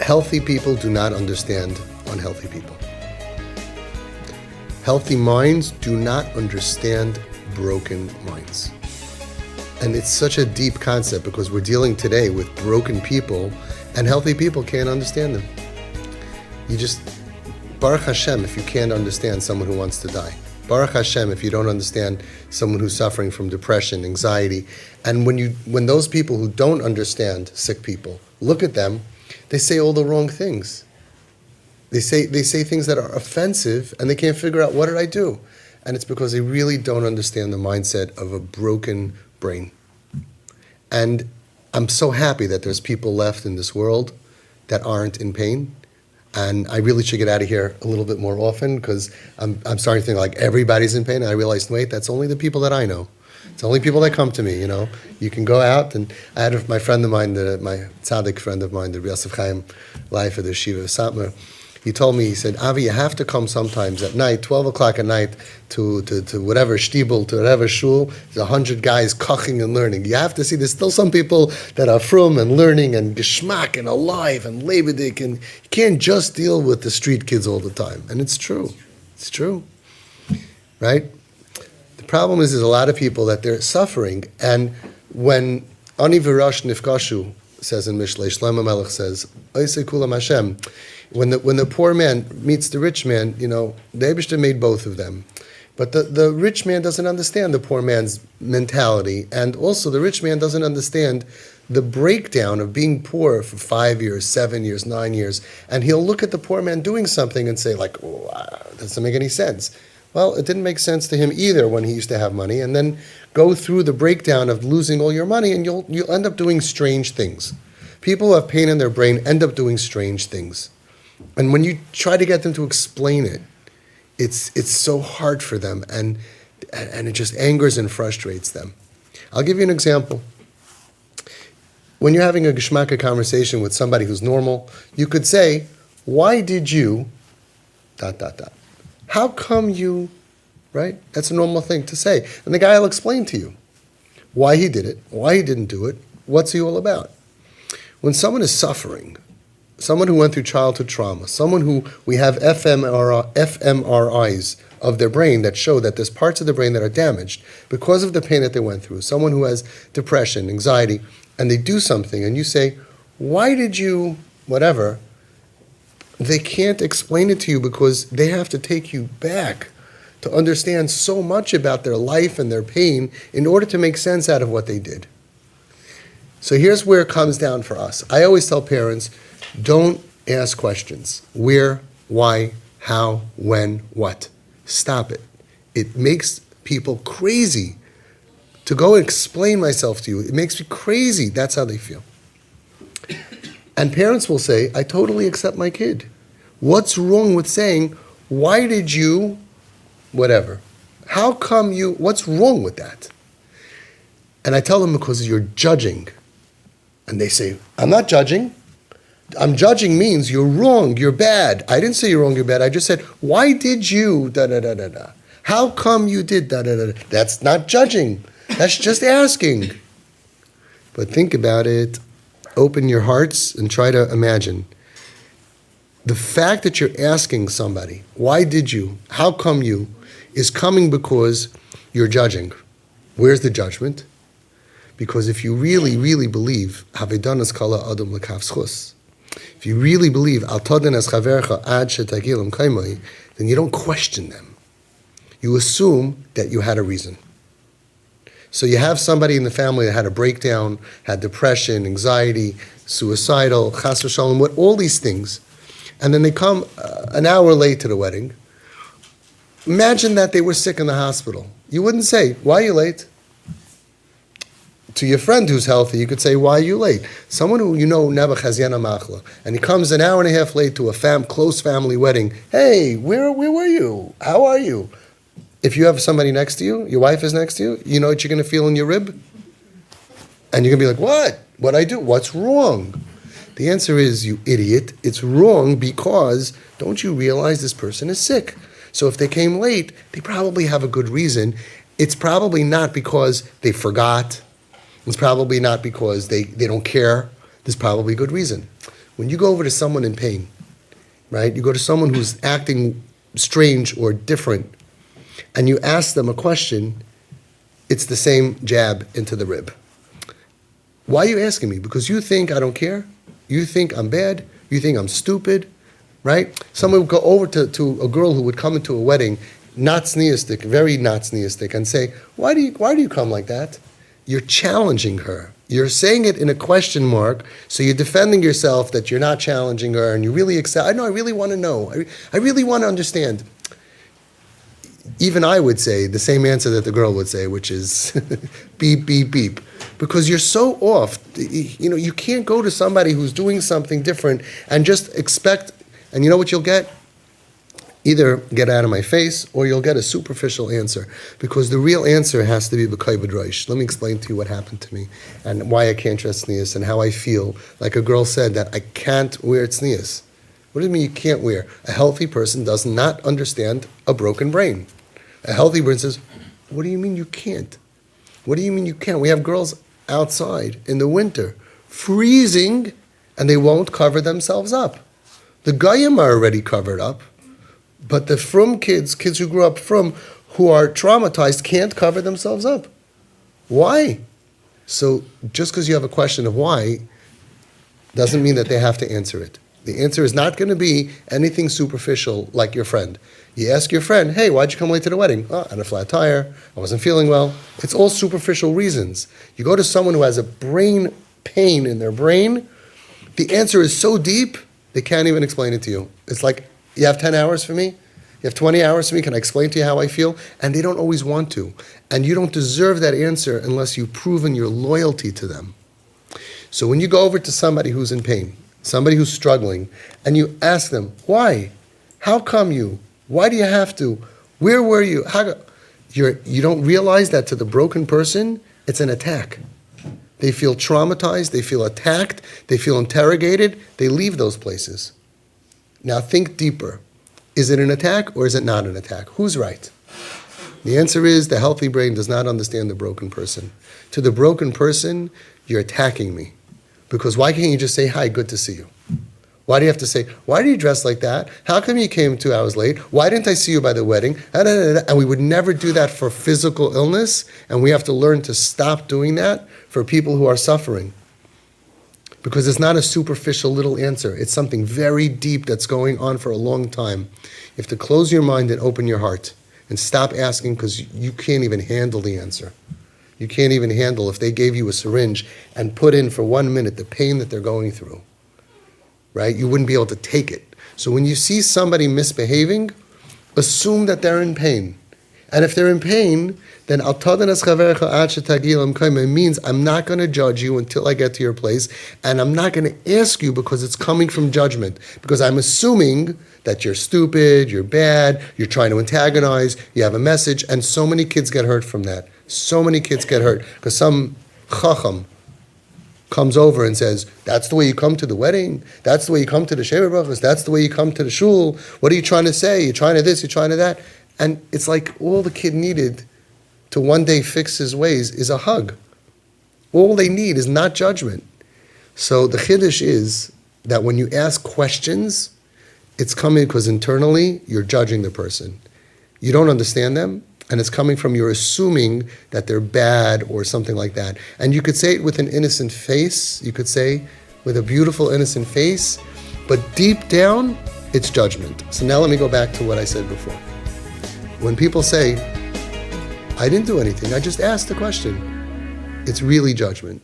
Healthy people do not understand unhealthy people. Healthy minds do not understand broken minds. And it's such a deep concept because we're dealing today with broken people, and healthy people can't understand them. You just, Baruch Hashem, if you can't understand someone who wants to die. Baruch Hashem, if you don't understand someone who's suffering from depression, anxiety. And when those people who don't understand sick people look at them, they say all the wrong things. They say things that are offensive, and they can't figure out, what did I do? And it's because they really don't understand the mindset of a broken brain. And I'm so happy that there's people left in this world that aren't in pain. And I really should get out of here a little bit more often, because I'm starting to think like everybody's in pain. And I realized, wait, that's only the people that I know. It's only people that come to me, you know. You can go out, and I had my friend of mine, my tzaddik friend of mine, the Yosef Chaim Life of the Shiva of Satmar. He told me, he said, Avi, you have to come sometimes at night, 12 o'clock at night, to whatever shtibel, to whatever shul. There's 100 guys koching and learning. You have to see, there's still some people that are frum and learning and geschmack and alive and lebedik, and you can't just deal with the street kids all the time. And it's true. It's true. Right? The problem is there's a lot of people that they're suffering, and when Ani v'Rosh nifkashu, says in Mishlei, Shlomo Melech says, Oisei kulam Hashem, when the poor man meets the rich man, you know, the Eibishter made both of them. But the rich man doesn't understand the poor man's mentality, and also the rich man doesn't understand the breakdown of being poor for 5 years, 7 years, 9 years, and he'll look at the poor man doing something and say like, oh, that doesn't make any sense. Well, it didn't make sense to him either when he used to have money, and then go through the breakdown of losing all your money, and you'll end up doing strange things. People who have pain in their brain end up doing strange things. And when you try to get them to explain it, it's so hard for them, and it just angers and frustrates them. I'll give you an example. When you're having a geschmacka conversation with somebody who's normal, you could say, why did you, ... How come you, right? That's a normal thing to say. And the guy will explain to you why he did it, why he didn't do it, what's he all about. When someone is suffering, someone who went through childhood trauma, someone who we have fMRIs of their brain that show that there's parts of the brain that are damaged because of the pain that they went through, someone who has depression, anxiety, and they do something, and you say, why did you, whatever, they can't explain it to you because they have to take you back to understand so much about their life and their pain in order to make sense out of what they did. So here's where it comes down for us. I always tell parents, don't ask questions. Where, why, how, when, what. Stop it. It makes people crazy to go and explain myself to you. It makes me crazy. That's how they feel. And parents will say, I totally accept my kid. What's wrong with saying, why did you, whatever? How come you, what's wrong with that? And I tell them, because you're judging. And they say, I'm not judging. I'm judging means you're wrong, you're bad. I didn't say you're wrong, you're bad. I just said, why did you, da-da-da-da-da? How come you did da-da-da-da? That's not judging. That's just asking. But think about it. Open your hearts and try to imagine. The fact that you're asking somebody, why did you, how come you, is coming because you're judging. Where's the judgment? Because if you really, really believe, if you really believe, then you don't question them. You assume that you had a reason. So you have somebody in the family that had a breakdown, had depression, anxiety, suicidal, chas v'shalom, what all these things, and then they come an hour late to the wedding. Imagine that they were sick in the hospital. You wouldn't say, why are you late? To your friend who's healthy, you could say, why are you late? Someone who you know never has yana machla, and he comes an hour and a half late to a close family wedding. Hey, where were you? How are you? If you have somebody next to you, your wife is next to you, you know what you're going to feel in your rib? And you're going to be like, what? What'd I do? What's wrong? The answer is, you idiot, it's wrong because don't you realize this person is sick? So if they came late, they probably have a good reason. It's probably not because they forgot. It's probably not because they don't care. There's probably a good reason. When you go over to someone in pain, right? You go to someone who's acting strange or different, and you ask them a question, it's the same jab into the rib. Why are you asking me? Because you think I don't care? You think I'm bad? You think I'm stupid? Right? Someone would go over to a girl who would come into a wedding, not sneistic, very not sneistic, and say, why do you come like that? You're challenging her. You're saying it in a question mark, so you're defending yourself that you're not challenging her, and you're really excited. I really want to know. I really want to understand. Even I would say the same answer that the girl would say, which is beep, beep, beep. Because you're so off. You can't go to somebody who's doing something different and just expect, and you know what you'll get? Either get out of my face or you'll get a superficial answer. Because the real answer has to be b'kai b'draish. Let me explain to you what happened to me and why I can't dress tznius and how I feel. Like a girl said that I can't wear tznius. What do you mean you can't wear? A healthy person does not understand a broken brain. A healthy person says, what do you mean you can't? What do you mean you can't? We have girls outside in the winter, freezing, and they won't cover themselves up. The Goyim are already covered up, but the frum kids who grew up frum, who are traumatized, can't cover themselves up. Why? So just because you have a question of why, doesn't mean that they have to answer it. The answer is not going to be anything superficial like your friend. You ask your friend, hey, why'd you come late to the wedding? Oh, I had a flat tire. I wasn't feeling well. It's all superficial reasons. You go to someone who has a brain pain in their brain, the answer is so deep, they can't even explain it to you. It's like, you have 10 hours for me? You have 20 hours for me? Can I explain to you how I feel? And they don't always want to. And you don't deserve that answer unless you've proven your loyalty to them. So when you go over to somebody who's in pain, somebody who's struggling, and you ask them, why? How come you? Why do you have to? Where were you? You don't realize that to the broken person, it's an attack. They feel traumatized, they feel attacked, they feel interrogated, they leave those places. Now think deeper. Is it an attack or is it not an attack? Who's right? The answer is the healthy brain does not understand the broken person. To the broken person, you're attacking me. Because why can't you just say, hi, good to see you? Why do you have to say, why do you dress like that? How come you came 2 hours late? Why didn't I see you by the wedding? And we would never do that for physical illness, and we have to learn to stop doing that for people who are suffering. Because it's not a superficial little answer. It's something very deep that's going on for a long time. You have to close your mind and open your heart and stop asking because you can't even handle the answer. You can't even handle if they gave you a syringe and put in for 1 minute the pain that they're going through. Right? You wouldn't be able to take it. So when you see somebody misbehaving, assume that they're in pain. And if they're in pain, then it means I'm not going to judge you until I get to your place, and I'm not going to ask you because it's coming from judgment, because I'm assuming that you're stupid, you're bad, you're trying to antagonize, you have a message, and so many kids get hurt from that. So many kids get hurt because some chacham comes over and says, that's the way you come to the wedding, that's the way you come to the Shever Brachos, that's the way you come to the shul, what are you trying to say? You're trying to this, you're trying to that. And it's like all the kid needed to one day fix his ways is a hug. All they need is not judgment. So the chiddush is that when you ask questions, it's coming because internally you're judging the person. You don't understand them, and it's coming from you're assuming that they're bad or something like that. And you could say it with an innocent face, you could say with a beautiful innocent face, but deep down, it's judgment. So now let me go back to what I said before. When people say, I didn't do anything, I just asked a question, it's really judgment.